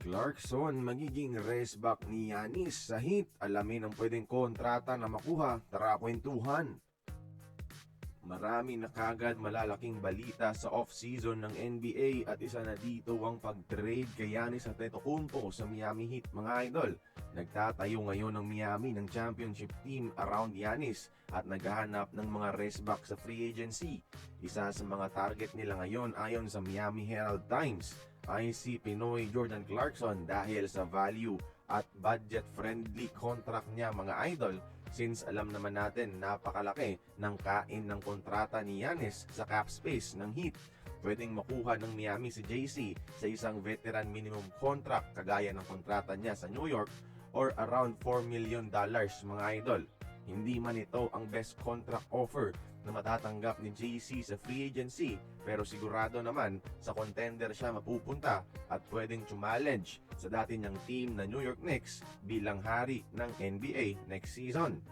Clarkson magiging rest back ni Giannis sa Heat. Alamin ang pwedeng kontrata na makuha. Tara kwentuhan. Marami na kagad malalaking balita sa off-season ng NBA at isa na dito ang pag-trade kay Giannis Antetokounmpo sa Miami Heat, mga idol. Nagtatayo ngayon ng Miami ng championship team around Giannis at naghahanap ng mga rest back sa free agency. Isa sa mga target nila ngayon ayon sa Miami Herald Times ay si Pinoy Jordan Clarkson dahil sa value at budget-friendly contract niya, mga idol. Since alam naman natin napakalaki ng kain ng kontrata ni Giannis sa cap space ng Heat. Pwedeng makuha ng Miami si JC sa isang veteran minimum contract kagaya ng kontrata niya sa New York or around $4 million, mga idol. Hindi man ito ang best contract offer na matatanggap ni JC sa free agency, pero sigurado naman sa contender siya mapupunta at pwedeng challenge sa dati niyang team na New York Knicks bilang hari ng NBA next season.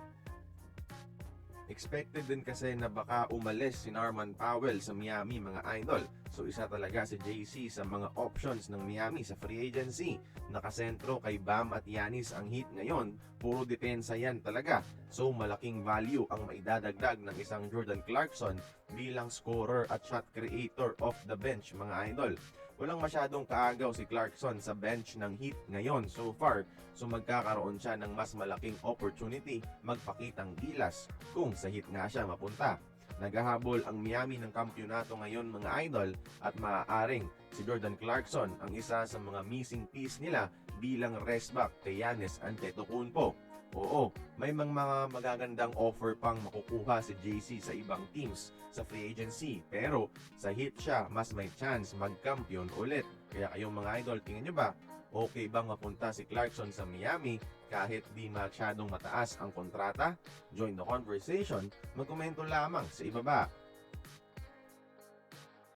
Expected din kasi na baka umalis si Norman Powell sa Miami, mga idol. So isa talaga si JC sa mga options ng Miami sa free agency. Nakasentro kay Bam at Giannis ang Heat ngayon. Puro depensa yan talaga. So malaking value ang maidadagdag ng isang Jordan Clarkson bilang scorer at shot creator off the bench, mga idol. Walang masyadong kaagaw si Clarkson sa bench ng Heat ngayon so far. So magkakaroon siya ng mas malaking opportunity magpakitang gilas kung sa Heat nga siya mapunta. Naghahabol ang Miami ng kampyonato ngayon, mga idol, at maaaring si Jordan Clarkson ang isa sa mga missing piece nila bilang rest back kay Giannis Antetokounmpo. Oo, may mga magagandang offer pang makukuha si JC sa ibang teams sa free agency, pero sa Heat siya mas may chance magkampiyon ulit. Kaya kayong mga idol, tingin nyo ba okay bang mapunta si Clarkson sa Miami kahit di masyadong mataas ang kontrata? Join the conversation, magkomento lamang sa ibaba.